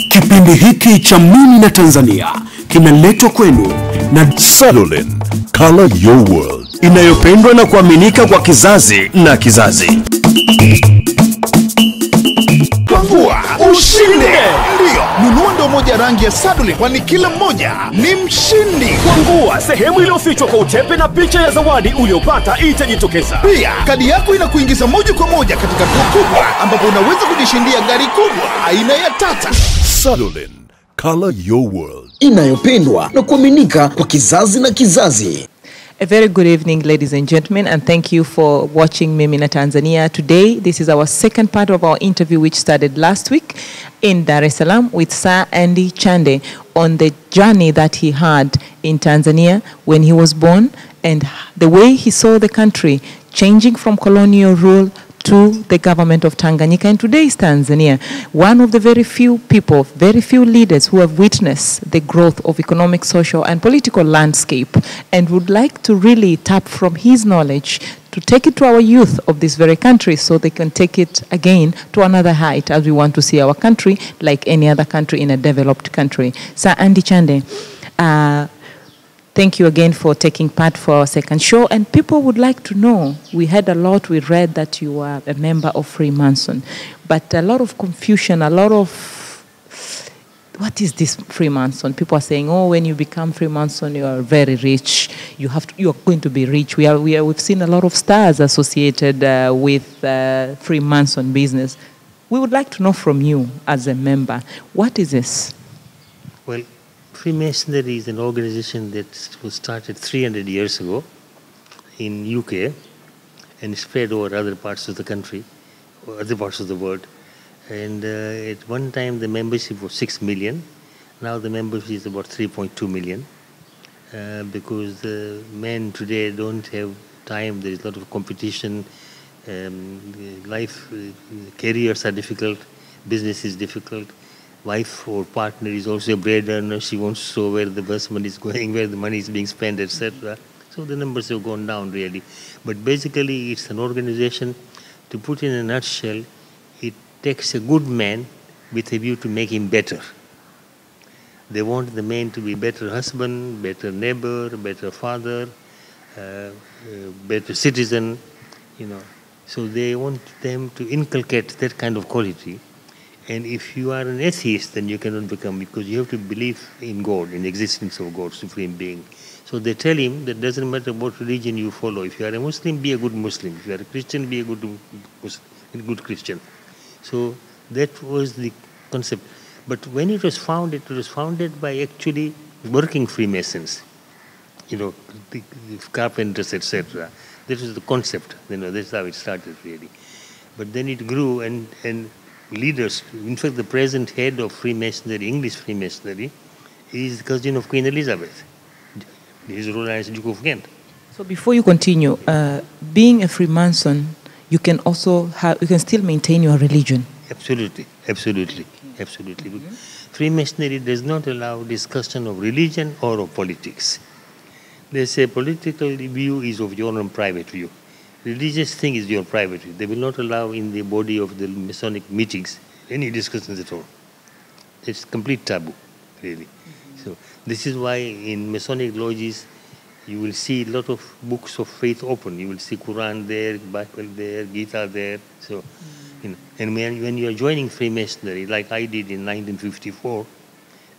Kipindi hiki cha Mimi na Tanzania kinaletwa kwenu na Salolin, Color Your World, inayopendwa na kuaminika kwa kizazi na kizazi. Kwangua ushinde! Ndio, nunua ndo moja rangi ya Salolin, kwani kila mmoja ni mshindi. Kwangua, sehemu iliyofichwa kwa utepe na picha ya zawadi uliopata itajitokeza. Pia, kadi yako inakuingiza moja kwa moja katika draw kubwa, ambapo unaweza kujishindia gari kubwa aina ya Tata. Salolin, Color Your World, inayopendwa na kuaminika kwa kizazi na kizazi. A very good evening, ladies and gentlemen, and thank you for watching Mimi na Tanzania. Today, this is our second part of our interview, which started last week in Dar es Salaam with Sir Andy Chande on the journey that he had in Tanzania when he was born and the way he saw the country changing from colonial rule to the government of Tanganyika. And today's Tanzania, one of the very few people, very few leaders who have witnessed the growth of economic, social, and political landscape and would like to really tap from his knowledge to take it to our youth of this very country so they can take it again to another height as we want to see our country like any other country in a developed country. Sir Andy Chande, thank you again for taking part for our second show. And people would like to know, we heard a lot, we read that you are a member of Freemason, but a lot of confusion, a lot of, what is this Freemason? People are saying, oh, when you become Freemason, you are very rich. You are going to be rich. We've seen a lot of stars associated with Freemason business. We would like to know from you as a member, what is this? Well, Freemasonry is an organization that was started 300 years ago in UK and spread over other parts of the country, or other parts of the world. And at one time the membership was 6 million. Now the membership is about 3.2 million because the men today don't have time. There is a lot of competition. Careers are difficult. Business is difficult. Wife or partner is also a bread earner. She wants to show where the investment is going, where the money is being spent, etc. So the numbers have gone down really. But basically it's an organization, to put in a nutshell, it takes a good man with a view to make him better. They want the man to be better husband, better neighbor, better father, better citizen, you know. So they want them to inculcate that kind of quality. And if you are an atheist, then you cannot become, because you have to believe in God, in the existence of God, Supreme Being. So they tell him that it doesn't matter what religion you follow. If you are a Muslim, be a good Muslim. If you are a Christian, be a good Christian. So that was the concept. But when it was founded by actually working Freemasons, you know, the carpenters, etc. That was the concept. You know, that's how it started really. But then it grew and leaders, in fact the present head of Freemasonry, English Freemasonry, is the cousin of Queen Elizabeth. His Royal Highness Duke of Kent. So before you continue, being a Freemason, you can still maintain your religion. Absolutely, absolutely, absolutely. Mm-hmm. Freemasonry does not allow discussion of religion or of politics. They say political view is of your own private view. Religious thing is your private view. They will not allow in the body of the Masonic meetings any discussions at all. It's complete taboo, really. Mm-hmm. So this is why in Masonic lodges you will see a lot of books of faith open. You will see Quran there, Bible there, Gita there. So, you know, and when you are joining Freemasonry, like I did in 1954,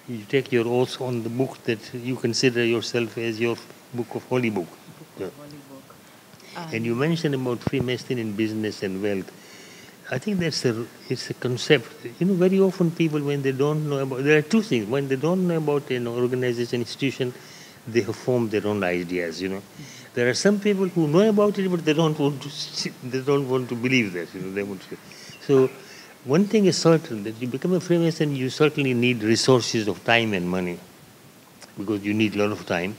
you take your oath on the book that you consider yourself as your book of holy book. Yeah. And you mentioned about Freemasonry in business and wealth. I think it's a concept. You know, very often people, when they don't know about, there are two things. When they don't know about an organization, institution, they have formed their own ideas. You know, there are some people who know about it, but they don't want to believe that. You know, they want to. So, one thing is certain, that you become a Freemason, you certainly need resources of time and money, because you need a lot of time.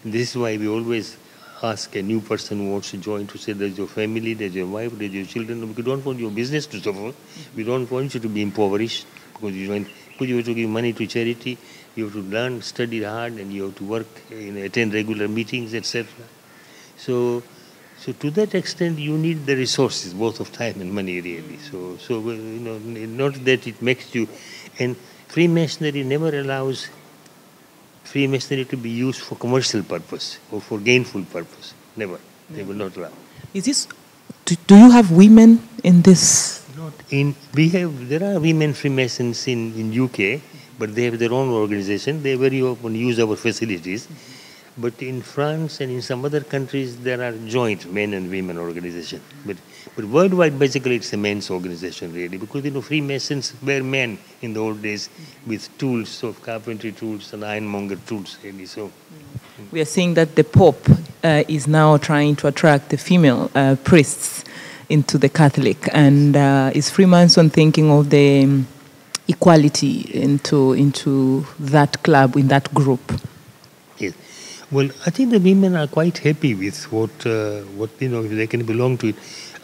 And this is why we always ask a new person who wants to join to say there's your family, there's your wife, there's your children. We don't want your business to suffer. We don't want you to be impoverished because you join. Because you have to give money to charity, you have to learn, study hard, and you have to work, attend regular meetings, etc. So So to that extent, you need the resources, both of time and money, really. So not that it makes you, and Freemasonry never allows Freemasonry to be used for commercial purpose or for gainful purpose. Never. They will not allow. Is this? Do you have women in this? Not in. There are women Freemasons in UK, but they have their own organization. They very often use our facilities. But in France and in some other countries, there are joint men and women organizations. But worldwide, basically, it's a men's organization, really, because Freemasons were men in the old days with tools of carpentry tools and ironmonger tools, really. So we are seeing that the Pope is now trying to attract the female priests into the Catholic, and is Freemason thinking of the equality into that club, in that group? Yes. Well, I think the women are quite happy with what if they can belong to it.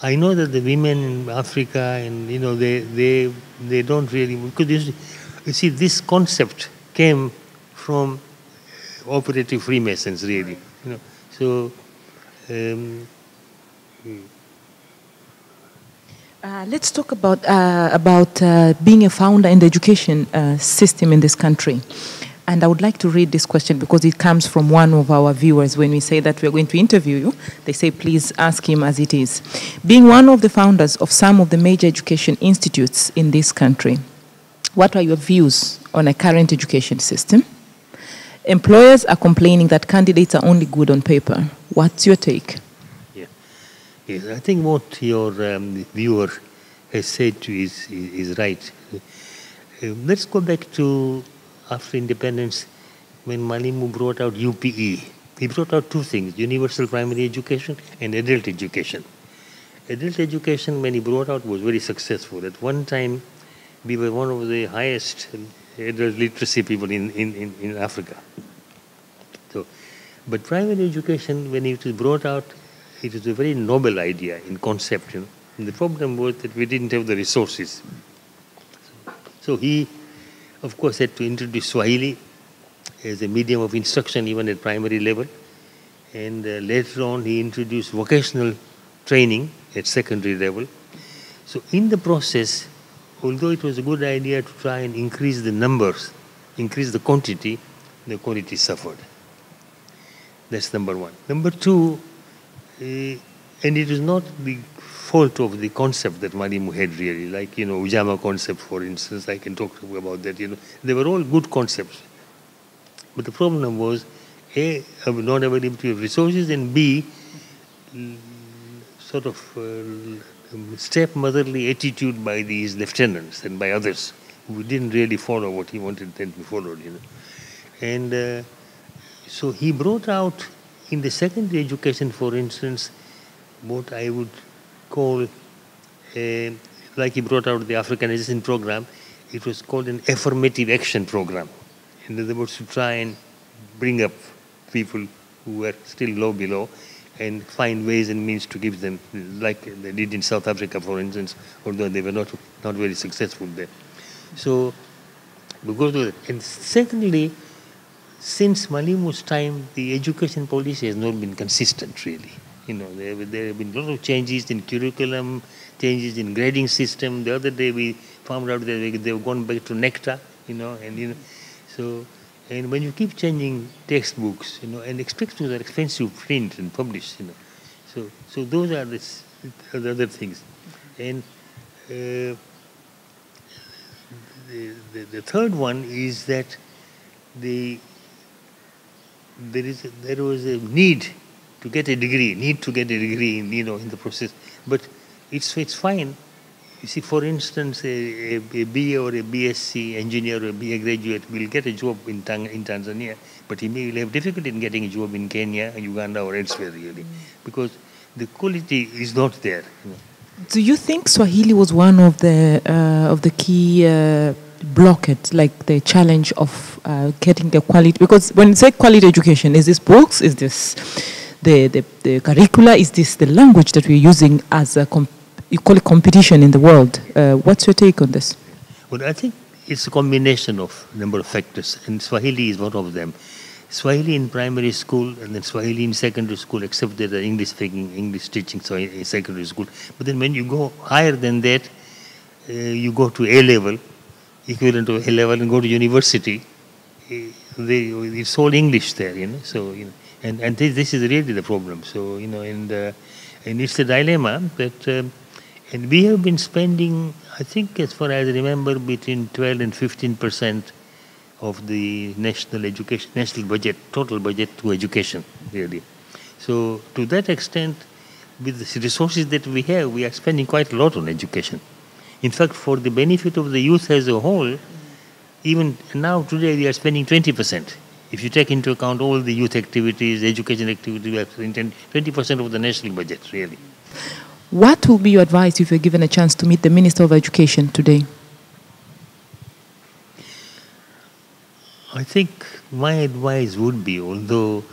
I know that the women in Africa and they don't really, because you see this concept came from operative Freemasons, really. So. Let's talk about being a founder in the education system in this country. And I would like to read this question because it comes from one of our viewers. When we say that we're going to interview you, they say, please ask him as it is. Being one of the founders of some of the major education institutes in this country, what are your views on a current education system? Employers are complaining that candidates are only good on paper. What's your take? Yes, I think what your viewer has said to is right. Let's go back to after independence, when Mwalimu brought out UPE. He brought out two things: universal primary education and adult education. Adult education, when he brought out, was very successful. At one time, we were one of the highest adult literacy people in Africa. So, but primary education, when it was brought out, it was a very noble idea in concept. And the problem was that we didn't have the resources. So he, of course, had to introduce Swahili as a medium of instruction even at primary level. And later on, he introduced vocational training at secondary level. So in the process, although it was a good idea to try and increase the numbers, increase the quantity suffered. That's number one. Number two, and it is not the fault of the concept that Mwalimu had, really, like, Ujama concept, for instance. I can talk about that. They were all good concepts. But the problem was, A, not availability of resources, and B, sort of stepmotherly attitude by these lieutenants and by others who didn't really follow what he wanted them to follow. And so he brought out in the secondary education, for instance, what I would call, like he brought out the Africanization program, it was called an affirmative action program. In other words, to try and bring up people who were still low below and find ways and means to give them, like they did in South Africa, for instance, although they were not very successful there. So we go to that. And secondly, since Mwalimu's time, the education policy has not been consistent, really. There have been a lot of changes in curriculum, changes in grading system. The other day we found out that they've gone back to NECTA, and when you keep changing textbooks, and textbooks are expensive to print and publish, so those are the other things. And the third one is that there was a need to get a degree, in the process. But it's fine. You see, for instance, a BA or a BSc engineer or a BA graduate will get a job in Tanzania, but he may have difficulty in getting a job in Kenya, Uganda, or elsewhere, really, because the quality is not there. Do you think Swahili was one of the key blockade, like the challenge of getting the quality? Because when you say quality education, is this books? Is this the curricula? Is this the language that we're using as you call it competition in the world? What's your take on this? Well, I think it's a combination of a number of factors, and Swahili is one of them. Swahili in primary school and then Swahili in secondary school, except that the English speaking, English teaching, so in secondary school. But then when you go higher than that, you go to A level, equivalent to A level, and go to university. It's all English there, you know. So and this is really the problem. So and it's a dilemma. But and we have been spending, I think, as far as I remember, between 12 and 15% of the national budget, total budget to education, really. So to that extent, with the resources that we have, we are spending quite a lot on education. In fact, for the benefit of the youth as a whole, even now today we are spending 20%. If you take into account all the youth activities, education activities, we are spending 20% of the national budget, really. What will be your advice if you're given a chance to meet the Minister of Education today? I think my advice would be, although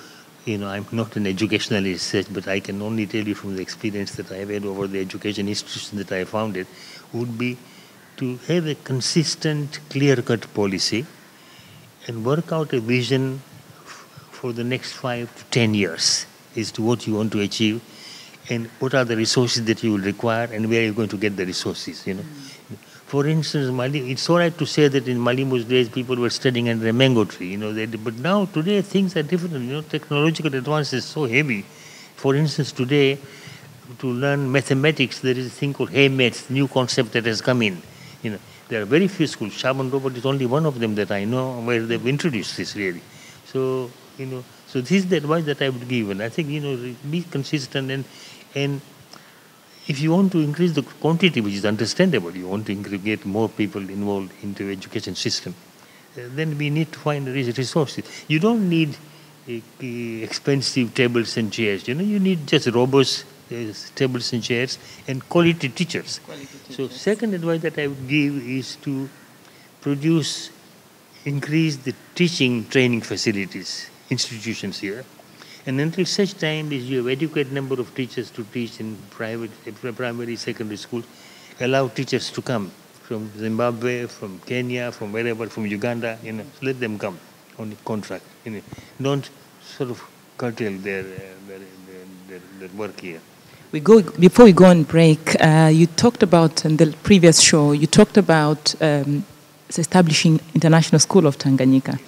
I'm not an educationalist such, but I can only tell you from the experience that I have had over the education institutions that I have founded, would be to have a consistent, clear-cut policy and work out a vision for the next 5 to 10 years as to what you want to achieve and what are the resources that you will require and where you're going to get the resources, For instance, it's all right to say that in Malimu's days people were studying under a mango tree, but now, today, things are different, technological advance is so heavy. For instance, today, to learn mathematics, there is a thing called HeyMaths, new concept that has come in. There are very few schools. Shaban Robert is only one of them that I know where they've introduced this, really. So, so this is the advice that I would give. And I think, be consistent and if you want to increase the quantity, which is understandable, you want to get more people involved into education system, then we need to find resources. You don't need expensive tables and chairs. You need just robust tables and chairs and quality teachers. So second advice that I would give is to increase the teaching training facilities, institutions here. And until such time as you have adequate number of teachers to teach in primary, secondary school, allow teachers to come from Zimbabwe, from Kenya, from wherever, from Uganda, let them come on a contract. Don't sort of curtail their work here. Before we go on break, you talked about, in the previous show, you talked about establishing International School of Tanganyika.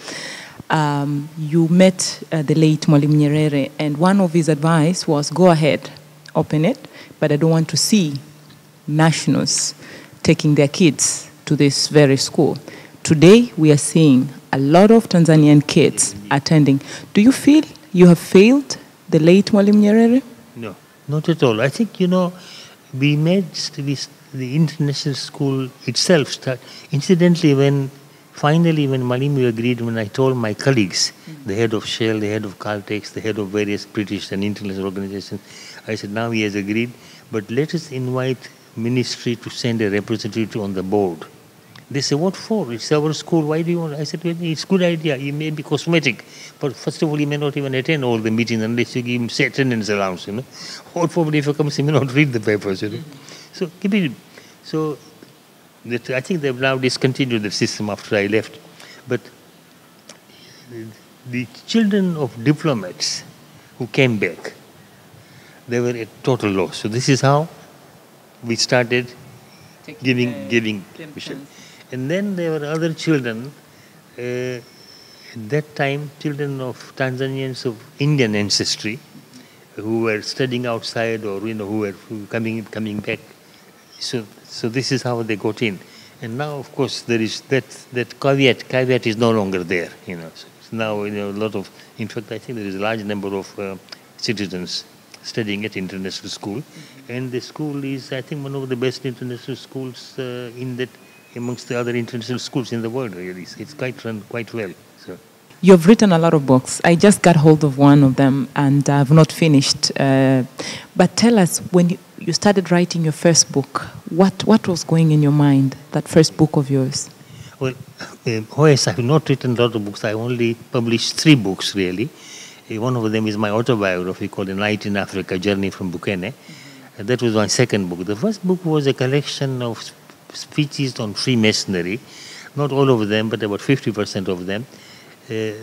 You met the late Mwalimu Nyerere, and one of his advice was, go ahead, open it, but I don't want to see nationals taking their kids to this very school. Today, we are seeing a lot of Tanzanian kids attending. Do you feel you have failed the late Mwalimu Nyerere? No, not at all. I think, we made the international school itself start. Incidentally, Finally, when Malimu agreed, when I told my colleagues, the head of Shell, the head of Caltex, the head of various British and international organizations, I said, now he has agreed, but let us invite ministry to send a representative on the board. They said, what for? It's our school. Why do you want? I said, well, it's a good idea. It may be cosmetic, but first of all, he may not even attend all the meetings unless you give him attendance allowance, Or probably if he comes, he may not read the papers, So, So, I think they've now discontinued the system after I left. But the children of diplomats who came back, they were at total loss. So this is how we started giving permission. And then there were other children, at that time, children of Tanzanians of Indian ancestry, who were studying outside or, who were coming back. So this is how they got in. And now, of course, there is that caveat. Caveat is no longer there, So now, a lot of, in fact, I think there is a large number of citizens studying at international school. And the school is, I think, one of the best international schools amongst the other international schools in the world, really. It's run quite well. So. You've written a lot of books. I just got hold of one of them, and I've not finished. But tell us, when you started writing your first book, what was going in your mind, that first book of yours? Well, OS, I have not written a lot of books. I only published 3 books, really. One of them is my autobiography called A Night in Africa, Journey from Bukene. That was my second book. The first book was a collection of speeches on Freemasonry. Not all of them, but about 50% of them.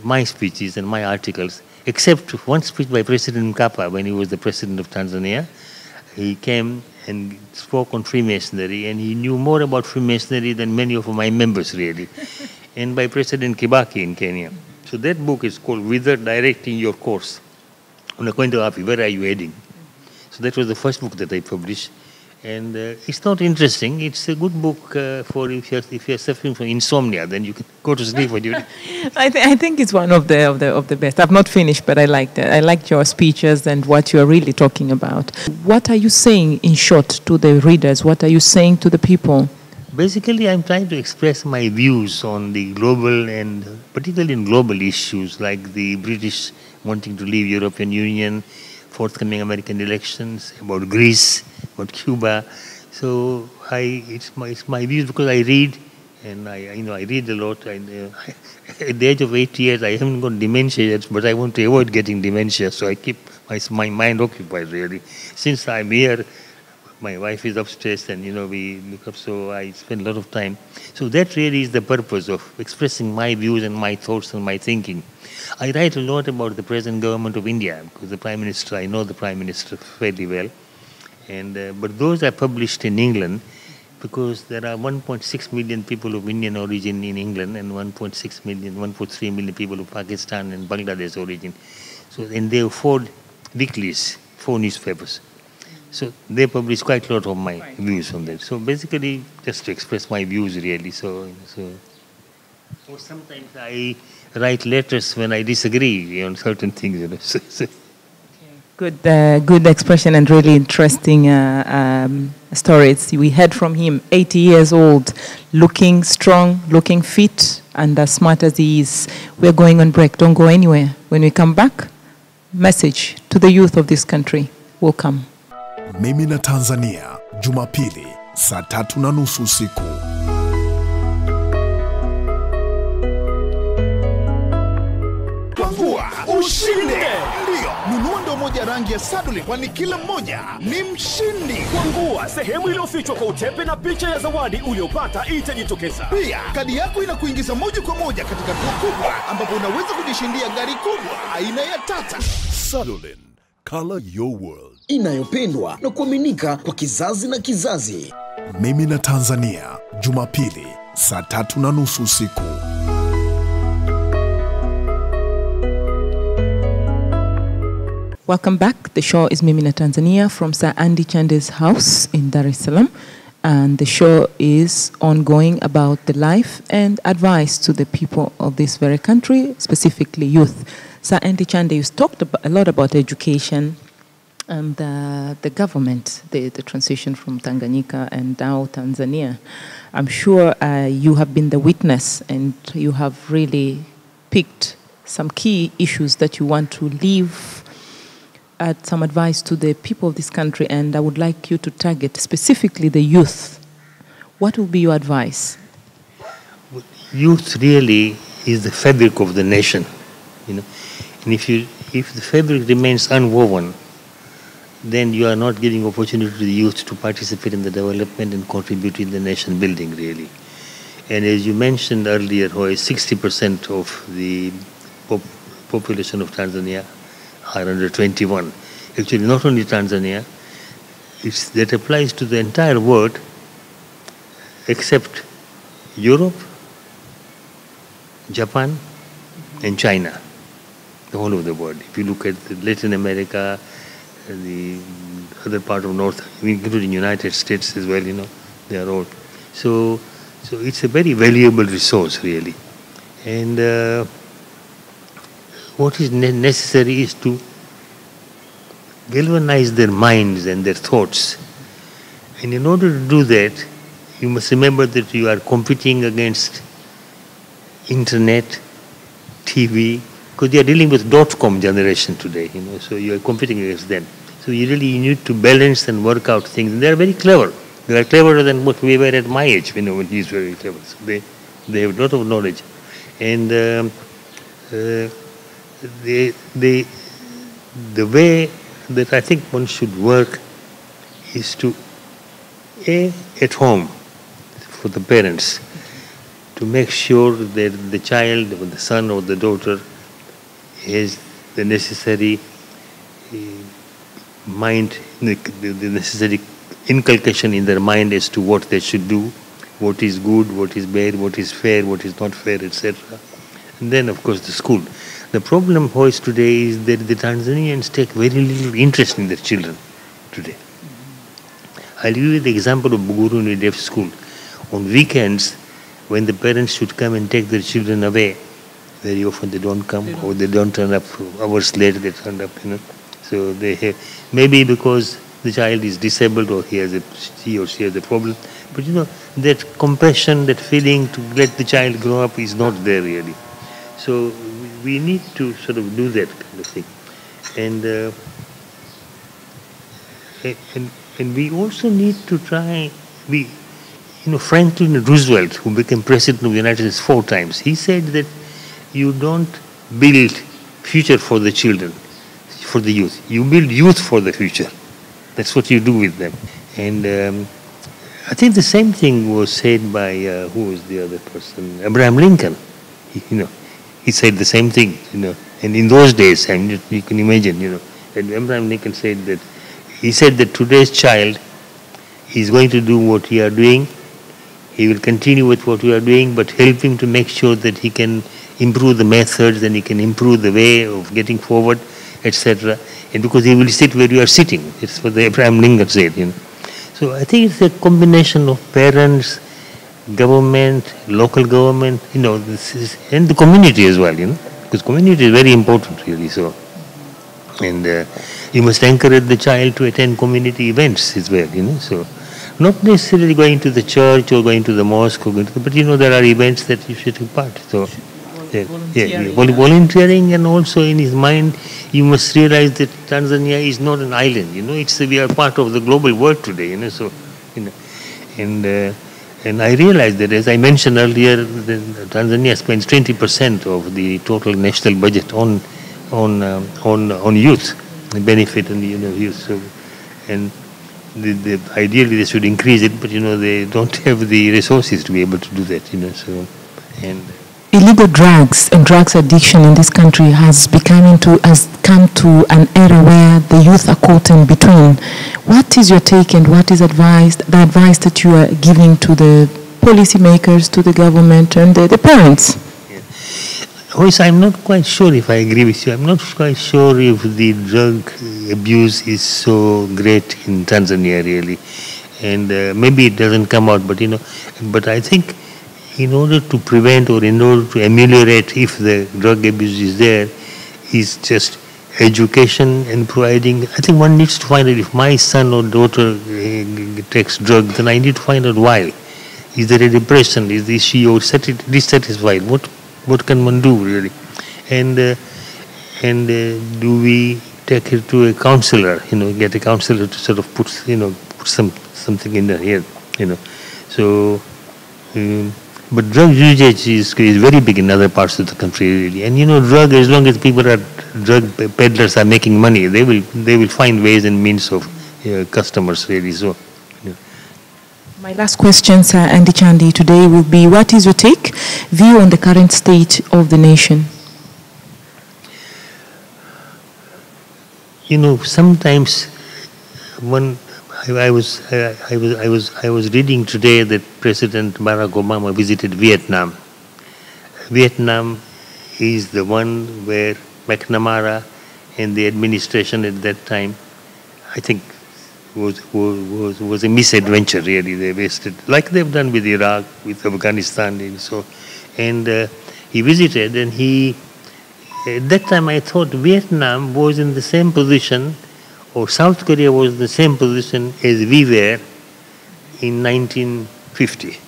my speeches and my articles, except one speech by President Mkapa when he was the president of Tanzania. He came and spoke on Freemasonry, and he knew more about Freemasonry than many of my members, really. And by President Kibaki in Kenya. So that book is called Whither Directing Your Course. Where are you heading? So that was the first book that I published. And it's not interesting. It's a good book for if you're suffering from insomnia, then you can go to sleep when you. I think it's one of the best. I've not finished, but I liked it. I liked your speeches and what you're really talking about. What are you saying in short to the readers? What are you saying to the people? Basically, I'm trying to express my views on the global and particularly in global issues like the British wanting to leave European Union, forthcoming American elections, about Greece, about Cuba. So it's my views because I read, and I read a lot. At the age of 80 years, I haven't got dementia yet, but I want to avoid getting dementia, so I keep my mind occupied really. Since I'm here, my wife is upstairs, and we look up, so I spend a lot of time. So that really is the purpose of expressing my views and my thoughts and my thinking. I write a lot about the present government of India because the Prime Minister, I know the Prime Minister fairly well. And but those are published in England because there are 1.6 million people of Indian origin in England and 1.3 million people of Pakistan and Bangladesh origin. So and they have 4 weeklies, 4 newspapers. So they publish quite a lot of my views on that. So basically, just to express my views really. So or sometimes I write letters when I disagree on certain things. Good expression and really interesting stories. We heard from him, 80 years old, looking strong, looking fit, and as smart as he is. We're going on break. Don't go anywhere. When we come back, message to the youth of this country will come. Mimi na Tanzania, Jumapili, saa 3:30 usiku. Kwangua, ushinde! Ndio, nunua ndo moja rangi ya Saduli, kwani kila mmoja ni mshindi. Kwangua, sehemu iliyofichwa kwa utepe na picha ya zawadi uliopata itajitokeza. Pia, kadi yako inakuingiza moja kwa moja katika draw kubwa, ambapo unaweza kujishindia gari kubwa aina ya Tata. Sadolin, color your world. Inayopendwa na kuaminika kwa kizazi na kizazi. Mimi na Tanzania, Jumapili, saa 3:30 usiku. Welcome back. The show is Mimi na Tanzania from Sir Andy Chande's house in Dar es Salaam. And the show is ongoing about the life and advice to the people of this very country, specifically youth. Sir Andy Chande, you talked a lot about education and the government, the transition from Tanganyika and now Tanzania. I'm sure you have been the witness and you have really picked some key issues that you want to leave some advice to the people of this country, and I would like you to target specifically the youth. What will be your advice? Youth really is the fabric of the nation, and if the fabric remains unwoven, then you are not giving opportunity to the youth to participate in the development and contribute in the nation building, really. And as you mentioned earlier, 60% of the population of Tanzania are under 21. Actually, not only Tanzania, that applies to the entire world except Europe, Japan, and China, the whole of the world. If you look at Latin America, the other part of North, including United States as well, they are all. So it's a very valuable resource, really. And what is necessary is to galvanize their minds and their thoughts. And in order to do that, you must remember that you are competing against internet, TV, because you are dealing with .com generation today, so you are competing against them. So you really need to balance and work out things. And they are very clever. They are cleverer than what we were at my age, when he is very clever. So they have a lot of knowledge. And the way that I think one should work is to, at home, for the parents, to to make sure that the child or the son or the daughter has the necessary mind, the necessary inculcation in their mind as to what they should do, what is good, what is bad, what is fair, what is not fair, etc. And then, of course, the school. The problem always today is that the Tanzanians take very little interest in their children today. I'll give you the example of Buguruni Deaf School. On weekends, when the parents should come and take their children away, very often they don't come, or they don't turn up hours later. They turn up, So they have, maybe because the child is disabled or he or she has a problem. But that compassion, that feeling to let the child grow up is not there really. So we need to sort of do that kind of thing. And we also need to try, Franklin Roosevelt, who became president of the United States 4 times, he said that you don't build future for the children, for the youth. You build youth for the future. That's what you do with them. And I think the same thing was said by, who was the other person? Abraham Lincoln. He said the same thing, And in those days, and you can imagine, and Abraham Lincoln said that, he said that today's child is going to do what we are doing. He will continue with what we are doing, but help him to make sure that he can improve the methods and he can improve the way of getting forward, etc. And because he will sit where you are sitting. It's what Abraham Lincoln said, So I think it's a combination of parents, government, local government, and the community as well, because community is very important really. So, and you must encourage the child to attend community events as well, So, not necessarily going to the church or going to the mosque, but there are events that you should take part. So, volunteering, and also in his mind, you must realize that Tanzania is not an island. We are part of the global world today. So, and I realized that, as I mentioned earlier, Tanzania spends 20% of the total national budget on youth, the benefit and youth. So, and ideally they should increase it, but they don't have the resources to be able to do that. So, and illegal drugs and drugs addiction in this country has come to an era where the youth are caught in between. What is your take, and what is the advice that you are giving to the policymakers, to the government, and the parents? Also, I'm not quite sure if I agree with you. I'm not quite sure if the drug abuse is so great in Tanzania really, and maybe it doesn't come out. But I think in order to prevent or in order to ameliorate if the drug abuse is there, is just education and providing. I think one needs to find out, if my son or daughter takes drugs, then I need to find out why. Is there a depression? Is she or dissatisfied? What can one do really? And do we take her to a counselor? Get a counselor to sort of put something in her head. So. But drug usage is very big in other parts of the country really. And as long as drug peddlers are making money, they will find ways and means of customers really. So. My last question, Sir Andy Chande, today will be: what is your view on the current state of the nation? Sometimes I was reading today that President Barack Obama visited Vietnam. Vietnam is the one where McNamara and the administration at that time, I think, was a misadventure really. They wasted, like they've done with Iraq, with Afghanistan, and so. And he visited, and at that time I thought Vietnam was in the same position, or South Korea was in the same position as we were in 1950.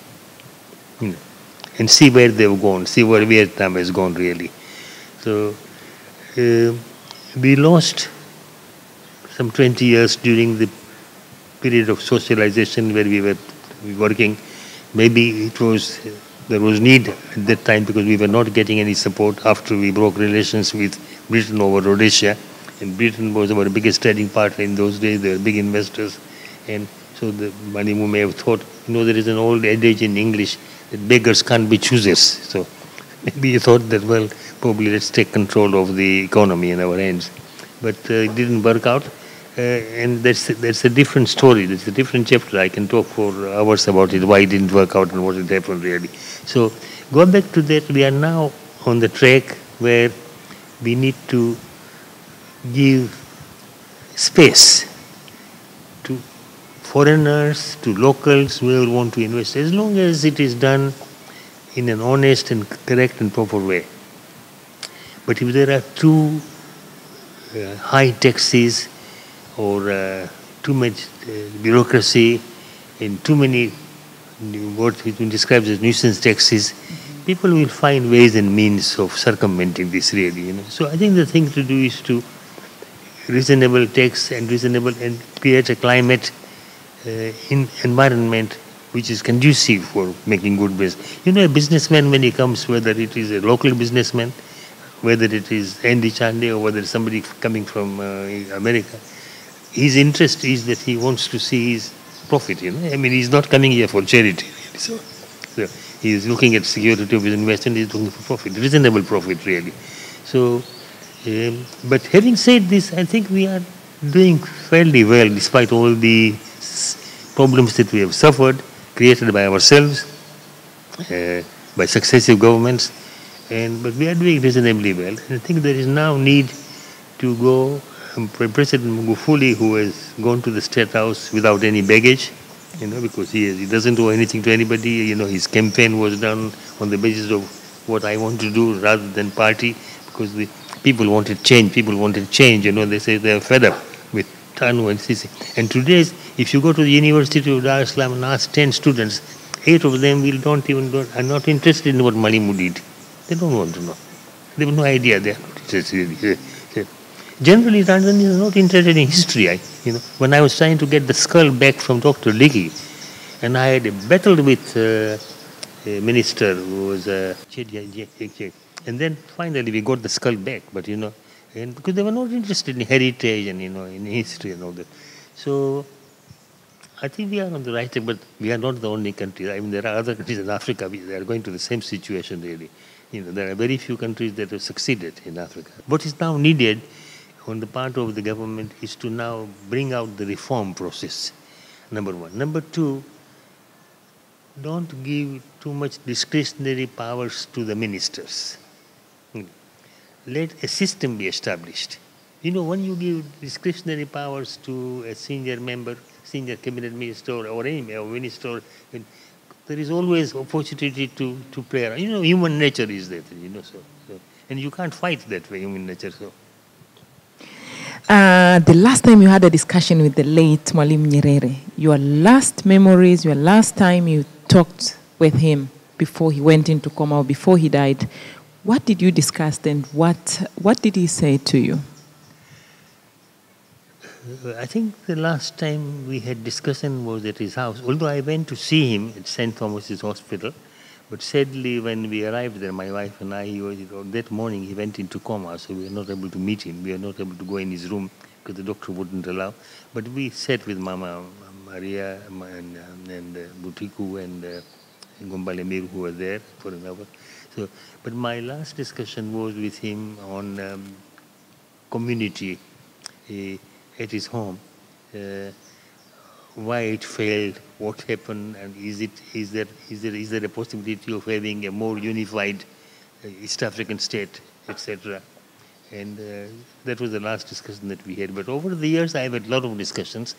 And see where they've gone, see where Vietnam has gone really. So we lost some 20 years during the period of socialization where we were working. Maybe there was need at that time because we were not getting any support after we broke relations with Britain over Rhodesia. And Britain was our biggest trading partner in those days. They were big investors. And so the Manimu may have thought, there is an old adage in English that beggars can't be choosers. So maybe he thought that, well, probably let's take control of the economy in our hands. But it didn't work out. And that's a different story. That's a different chapter. I can talk for hours about it, why it didn't work out and what had happened really. So go back to that. We are now on the track where we need to give space to foreigners, to locals, whoever want to invest, as long as it is done in an honest and correct and proper way. But if there are too high taxes or too much bureaucracy and too many what has been described as nuisance taxes, people will find ways and means of circumventing this really. So I think the thing to do is to reasonable tax and create a climate in environment which is conducive for making good business. A businessman when he comes, whether it is a local businessman, whether it is Andy Chande or whether it's somebody coming from America, his interest is that he wants to see his profit. I mean, he's not coming here for charity. So he is looking at security of his investment. He's looking for profit, reasonable profit, really. So, but having said this, I think we are doing fairly well despite all the problems that we have suffered, created by ourselves, by successive governments, but we are doing reasonably well. And I think there is now need to go. President Magufuli, who has gone to the State House without any baggage, because he doesn't owe anything to anybody. His campaign was done on the basis of what I want to do rather than party, because the people wanted change. They say they are fed up with Tanu and Sisi. And today, if you go to the University of Dar es Salaam and ask 10 students, 8 of them are not interested in what Malimu did. They don't want to know. They have no idea. They are not interested. Generally, Tanzania is not interested in history. When I was trying to get the skull back from Dr. Liki, and I had battled with a minister who was and then finally we got the skull back. But and because they were not interested in heritage and in history and all that. So I think we are on the right track, but we are not the only country. I mean, there are other countries in Africa. They are going to the same situation really. There are very few countries that have succeeded in Africa. What is now needed on the part of the government is to now bring out the reform process, number one. Number two, don't give too much discretionary powers to the ministers. Let a system be established. When you give discretionary powers to a senior member, senior cabinet minister or any minister, there is always opportunity to play around. Human nature is that, so and you can't fight that way, human nature. So. The last time you had a discussion with the late Mwalimu Nyerere, your last memories, your last time you talked with him before he went into coma or before he died, what did you discuss and what did he say to you? I think the last time we had discussion was at his house, although I went to see him at St. Thomas's Hospital. But sadly, when we arrived there, my wife and I, that morning he went into coma, so we were not able to meet him. We were not able to go in his room because the doctor wouldn't allow. But we sat with Mama Maria and Butiku and Gombale Mir, who were there for an hour. So, but my last discussion was with him on community at his home. Why it failed, what happened, and is there a possibility of having a more unified East African state, etc. And that was the last discussion that we had. But over the years, I have had a lot of discussions.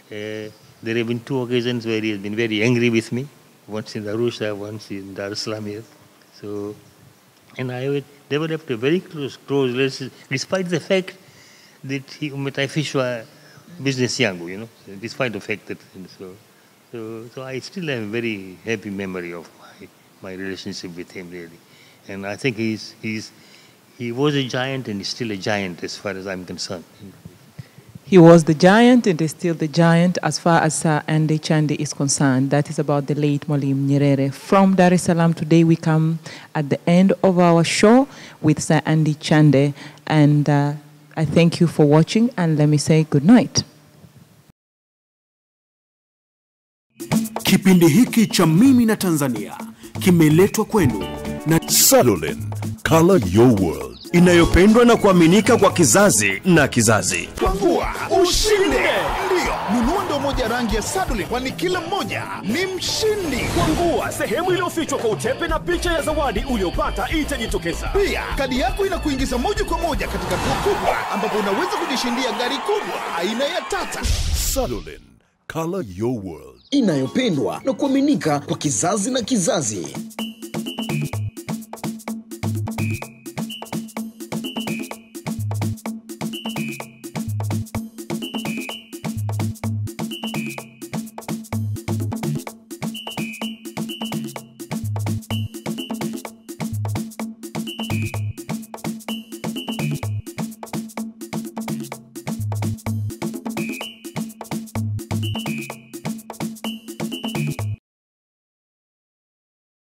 There have been 2 occasions where he has been very angry with me. Once in Arusha, once in Dar es Salaam here. So, and I have developed a very close relationship, despite the fact that he umetafishwa business yangu, despite the fact that so I still have a very happy memory of my relationship with him really, and I think he was a giant and he's still a giant as far as I'm concerned. He was the giant and is still the giant as far as Andy Chande is concerned. That is about the late Mwalimu Nyerere. From Dar es Salaam today, we come at the end of our show with Sir Andy Chande, and I thank you for watching, and let me say good night. Kipindi hiki cha Mimi na Tanzania kimeletwa kwenu na Salolin, color your world. inayopendwa na kuaminika kwa kizazi na kizazi. Kwangua ushinde. Ndio, nunua ndo moja rangi ya Sadoli, kwani kila mmoja ni mshindi. Kwangua, sehemu iliyofichwa kwa utepe na picha ya zawadi uliopata itajitokeza. Pia kadi yako inakuingiza moja kwa moja katika draw kubwa, ambapo unaweza kujishindia gari kubwa aina ya Tata. Salolin, color your world. Inayopendwa na kuaminika kwa kizazi na kizazi.